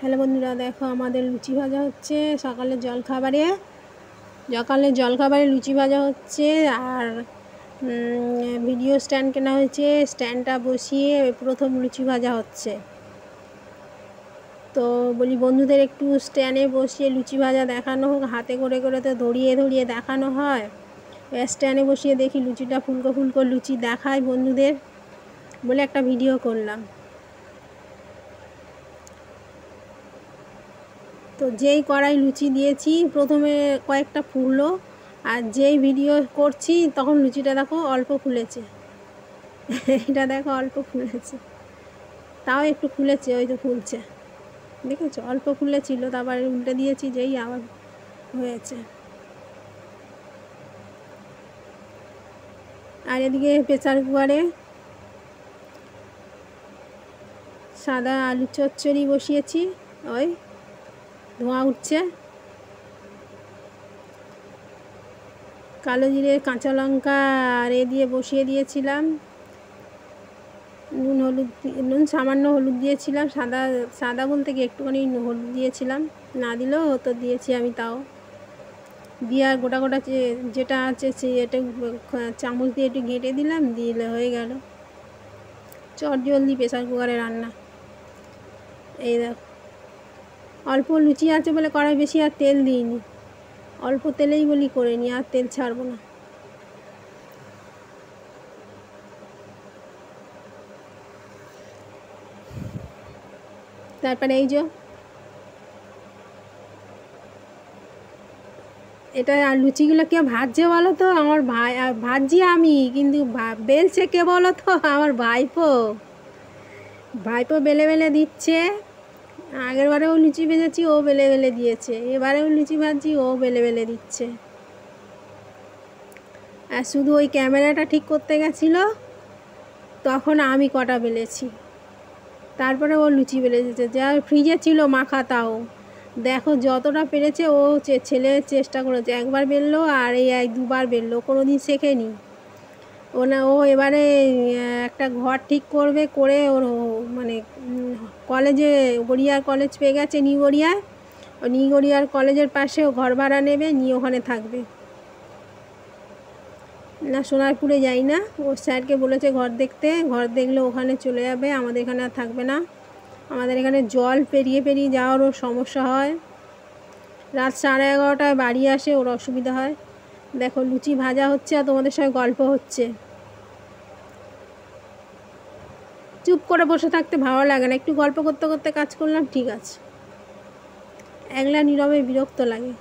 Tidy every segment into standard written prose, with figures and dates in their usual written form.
Hello বন্ধুরা, দেখো আমাদের লুচি ভাজা হচ্ছে সকালের জলখাবারে লুচি ভাজা হচ্ছে। আর ভিডিও স্ট্যান্ড কেনা হয়েছে, স্ট্যান্ডটা বসিয়ে প্রথম লুচি ভাজা হচ্ছে। তো বলি বন্ধুদের একটু স্ট্যান্ডে বসিয়ে লুচি ভাজা দেখানো হোক, হাতে করে করে তো ধরিয়ে ধরিয়ে দেখানো হয়। স্ট্যান্ডে বসিয়ে দেখি লুচিটা ফুলকো ফুলকো লুচি দেখায় বন্ধুদের বলে একটা ভিডিও করলাম। তো যেই কড়াই লুচি দিয়েছি প্রথমে কয়েকটা ফুললো, আর যেই ভিডিও করছি তখন লুচিটা দেখো অল্প ফুলেছে। এটা দেখো অল্প ফুলেছে, তাও একটু ফুলেছে, ওই তো ফুলছে, দেখেছো? অল্প ফুলেছিল, তারপরে উল্টে দিয়েছি, যেই আবার হয়েছে। আর এদিকে প্রেসার কুকারে সাদা আলু চচ্চড়ি বসিয়েছি, ওই ধোঁয়া উঠছে। কালো জিরে, কাঁচা লঙ্কা আর দিয়ে বসিয়ে দিয়েছিলাম। নুন সামান্য হলুদ দিয়েছিলাম, সাদা বলতে কি একটুখানি হলুদ দিয়েছিলাম, না দিলেও হতো, দিয়েছি আমি তাও। দিয়ে আর গোটা গোটা যেটা আছে এটা চামচ দিয়ে একটু ঘেঁটে দিলাম, দিলে হয়ে গেল চটজলদি প্রেসার কুকারে রান্না। এই দেখো অল্প লুচি আছে বলে কড়াই বেশি আর তেল দিইনি, অল্প তেলেই বলি করে নি, আর তেল ছাড়বো না। তারপরে এই যে এটা লুচিগুলো কে ভাজছে বলো তো? আমার ভাই। ভাজছি আমি, কিন্তু বেলছে কে বলো তো? আমার ভাইপো বেলে বেলে দিচ্ছে। আগের বারেও লুচি ভেজেছি, ও বেলে বেলে দিয়েছে, এবারেও লুচি ভাজছি, ও বেলে বেলে দিচ্ছে। আর শুধু ওই ক্যামেরাটা ঠিক করতে গেছিলো, তখন আমি কটা বেলেছি, তারপরে ও লুচি বেলে দিয়েছে। যা ফ্রিজে ছিল মাখা, তাও দেখো যতটা পেরেছে ও ছেলে চেষ্টা করেছে, একবার বেললো আর এই দুবার বেললো, কোনো দিন শেখেনি ও এবারে একটা ঘর ঠিক করবে, করে ওর মানে কলেজে গড়িয়ার কলেজ পেয়ে গেছে, নিউ গড়িয়ার কলেজের পাশে ও ঘর ভাড়া নেবে, নিয়ে ওখানে থাকবে। না সোনারপুরে যাই না, ওর স্যারকে বলেছে ঘর দেখতে, ঘর দেখলে ওখানে চলে যাবে, আমাদের এখানে আর থাকবে না। আমাদের এখানে জল পেরিয়ে পেরিয়ে যাওয়ার ওর সমস্যা হয়, রাত 11:30টায় বাড়ি আসে, ওর অসুবিধা হয়। দেখো লুচি ভাজা হচ্ছে আর তোমাদের সঙ্গে গল্প হচ্ছে। চুপ করে বসে থাকতে ভালো লাগে না, একটু গল্প করতে করতে কাজ করলাম, ঠিক আছে। একলা নীরবে বিরক্ত লাগে,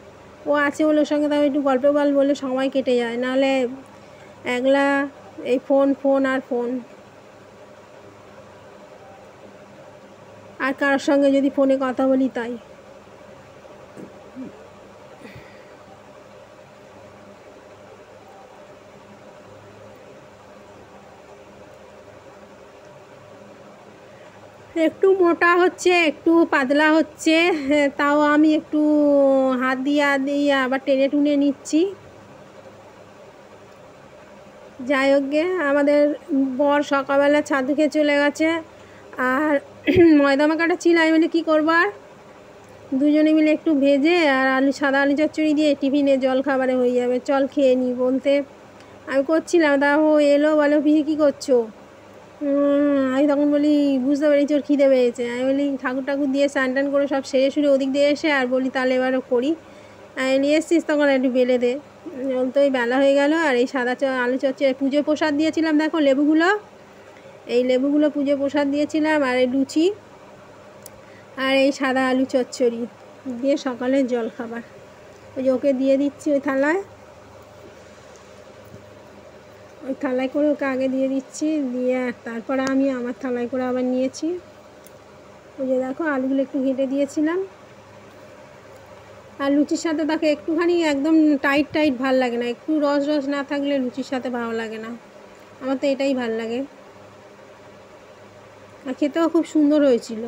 ও আছে বলে ওর সঙ্গে তাও একটু গল্প বলে সময় কেটে যায়, নাহলে একলা এই ফোন আর ফোন। আর কারোর সঙ্গে যদি ফোনে কথা বলি তাই। একটু মোটা হচ্ছে, একটু পাতলা হচ্ছে, তাও আমি একটু হাত দিয়ে আবার টেনে টুনে নিচ্ছি। যাই হোক গে, আমাদের বর সকালবেলা ছাদু খেয়ে চলে গেছে, আর ময়দা মাখাটা ছিল, আমি বলি কী করবো, আর দুজনে মিলে একটু ভেজে আর সাদা আলু চচ্চড়ি দিয়ে টিফিনে জল খাবারে হয়ে যাবে, চল খেয়ে নিই বলতে আমি করছিলাম। তা ও এলো, বলো পিসি কী করছো? আমি তখন বলি বুঝতে পেরেছি ওর খিদে পেয়েছে। আমি বলি ঠাকুর দিয়ে স্নান টান করে সব সেরে সুরে ওদিক দিয়ে এসে আর বলি তাহলে এবারও করি, আমি নিয়ে এসছিস তখন একটু বেলে দে। তো ওই বেলা হয়ে গেল। আর এই সাদা আলু চচ্চড়ি পুজো প্রসাদ দিয়েছিলাম, দেখো লেবুগুলো, এই লেবুগুলো পুজো প্রসাদ দিয়েছিলাম, আর এই লুচি আর এই সাদা আলু চচ্চড়ি দিয়ে সকালের জলখাবার। ওই যে ওকে দিয়ে দিচ্ছি ওই থালায় করে ওকে আগে দিয়ে দিচ্ছি, দিয়ে তারপরে আমি আমার থালায় করে আবার নিয়েছি। ওই যে দেখো আলুগুলো একটু ঘেঁটে দিয়েছিলাম। আর লুচির সাথে তাকে একটুখানি একদম টাইট ভাল লাগে না, একটু রস না থাকলে লুচির সাথে ভালো লাগে না, আমার তো এটাই ভাল লাগে। আর খেতেও খুব সুন্দর হয়েছিল।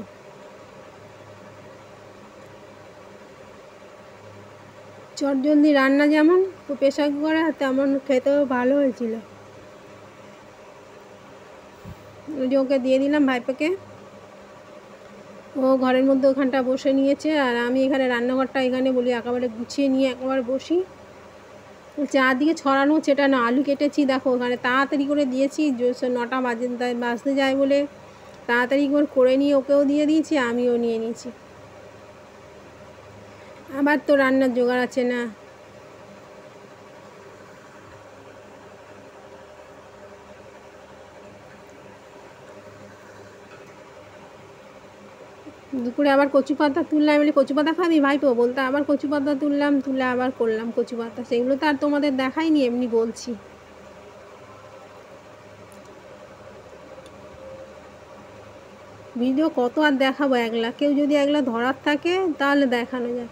চটজলদি রান্না যেমন প্রেসার কুকারে, তেমন খেতেও ভালো হয়েছিল। ওই যে ওকে দিয়ে দিলাম ভাইপোকে। ও ঘরের মধ্যে ওখানটা বসে নিয়েছে, আর আমি এখানে রান্নাঘরটা এখানে বলি একেবারে গুছিয়ে নিয়ে একবারে বসি। চারদিকে ছড়ানো চেটানো আলু কেটেছি, দেখো ওখানে তাড়াতাড়ি করে দিয়েছি, 9টা বাজতে যায় বলে তাড়াতাড়ি করে নিয়ে ওকেও দিয়ে দিয়েছি, আমিও নিয়ে নিয়েছি। আবার তো রান্নার জোগাড় আছে না। দুপুরে আবার কচু পাতা তুললাম, বলে কচু পাতা খাবি ভাইপো, বলতে আবার কচু পাতা তুললাম, তুলে আবার করলাম কচু পাতা। সেগুলো তো আর তোমাদের দেখাইনি, এমনি বলছি। ভিডিও কত আর দেখাবো, একলা কেউ যদি একলা ধরার থাকে তাহলে দেখানো যায়।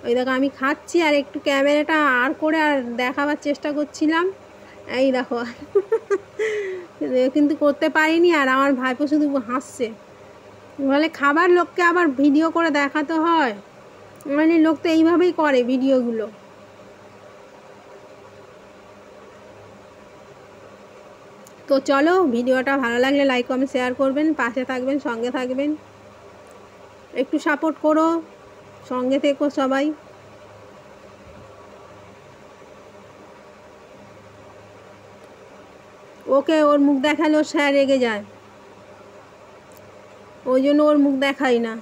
ওই দেখো আমি খাচ্ছি আর একটু ক্যামেরাটা আর করে আর দেখাবার চেষ্টা করছিলাম, এই দেখো কিন্তু করতে পারিনি। আর আমার ভাইপো শুধু হাসছে, বলে খাবার লোককে আবার ভিডিও করে দেখাতে হয়, মানে লোক তো এইভাবেই করে ভিডিওগুলো। তো চলো, ভিডিওটা ভালো লাগলে লাইক কমেন্ট শেয়ার করবেন, পাশে থাকবেন, সঙ্গে থাকবেন, একটু সাপোর্ট করো, সঙ্গে থেকো সবাই। ওকে ওর মুখ দেখালে ওর স্যার রেগে যায়, ওই জন্য ওর মুখ দেখাই না।